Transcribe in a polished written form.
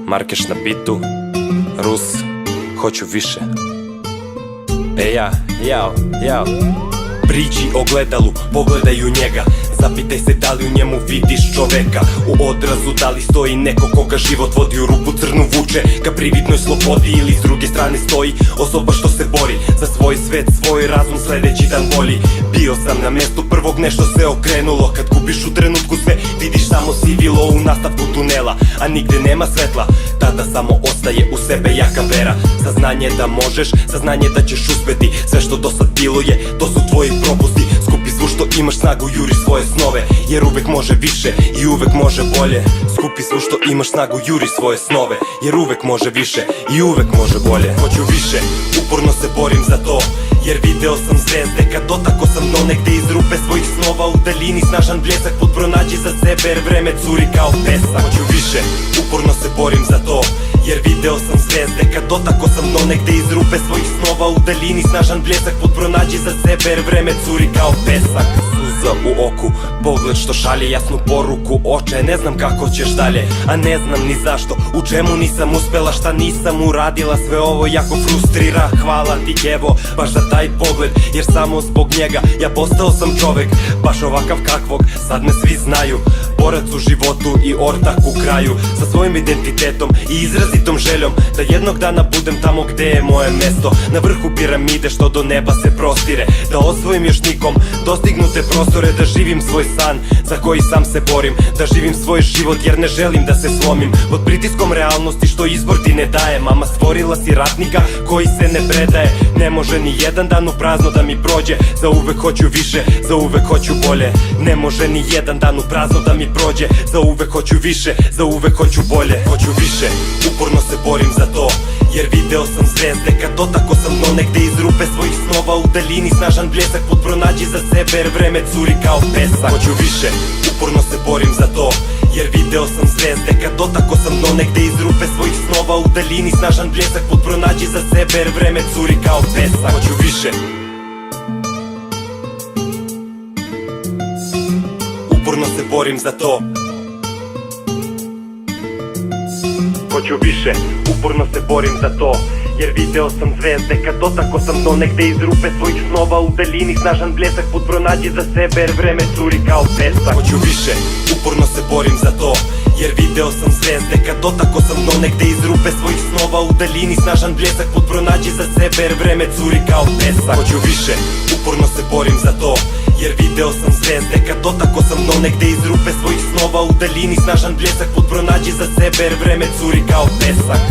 Markeš na bitu, Rus, hoću više. Jao. Priđi ogledalu, pogledaj u njega. Zapitaj se da li u njemu vidiš čoveka. U odrazu da li stoji neko koga život vodi, u ruku crnu vuče ka prividnoj slobodi. Ili s druge strane stoji osoba što se bori za svoj svet, svoj razum, sledeći dan bolji. Bio sam na mestu prvog, nešto se okrenulo. Kad gubiš u trenutku sve, vidiš samo sivilo u nastavku tunela, a nigde nema svetla. Tada samo ostaje u sebe jaka vera, saznanje da možeš, saznanje da ćeš uspeti. Sve što do sad bilo je, to su tvoji propusti. Skupi svu što imaš snagu, juri svoje snove, jer uvek može više i uvek može bolje. Skupi svu što imaš snagu, juri svoje snove, jer uvek može više i uvek može bolje. Hoću više, uporno se borim za to, jer video sam zvezde kad dotako sam do negde iz rupe svojih snova. U daljini snažan bljesak, put pronađi za sebe, jer vreme curi kao pesak. Hoću više, uporno se borim za to, jer video sam zvezde kad dotako sam do negde iz rupe svojih snova. U daljini snažan bljesak, put pronađi za sebe, jer vreme curi kao pesak. Suza u oku, pogled što šalje jasnu poruku. Oče, ne znam kako ćeš dalje, a ne znam ni zašto. U čemu nisam uspela, šta nisam uradila, sve ovo jako frustrira. Hvala ti evo, baš za taj pogled, jer samo zbog njega ja postao sam čovek, baš ovakav kakvog sad me svi znaju. Borac u životu i ortak u kraju, sa svojim identitetom i izrazitom željom da jednog dana budem tamo gde je moje mesto, na vrhu piramide što do neba se prostire. Da osvojim još nikom dostignute prostore, da živim svoj san za koji sam se borim, da živim svoj život jer ne želim da se slomim pod pritiskom realnosti što izbor ti ne daje. Mama, stvorila si ratnika koji se ne predaje, ne može ni jedan dan u prazno da mi prođe. Za uvek hoću više, za uvek hoću bolje, ne može ni jedan dan u prazno da mi prođe. Za uvek hoću više, za uvek hoću bolje. Hoću više, uporno se borim za to, jer video sam zvezde kad dotako sam do negde iz rupe svojih snova. U daljini snažan bljesak, put pronađi za sebe, jer vreme curi kao pesak. Hoću više, uporno se borim za to, jer video sam zvezde kad dotako sam do negde iz rupe svojih snova. U daljini snažan bljesak, put pronađi za sebe, jer vreme curi kao pesak. Hoću više, uporno se borim za to. Hoću više, uporno se borim za to, jer video sam zvezde kad dotako sam do negde iz rupe svojih snova. U daljini snažan bljesak, put pronađi za sebe, jer vreme curi kao pesak. Hoću više, uporno se borim za to, jer video sam zvezde kad dotako sam do negde iz rupe svojih snova. U daljini snažan bljesak, put pronađi za sebe, jer vreme curi kao pesak. Hoću više, uporno se borim za to, jer video sam zvezde kad dotako sam do negde iz rupe svojih snova. U daljini snažan bljesak, put pronađi za sebe, jer vreme curi kao pesak.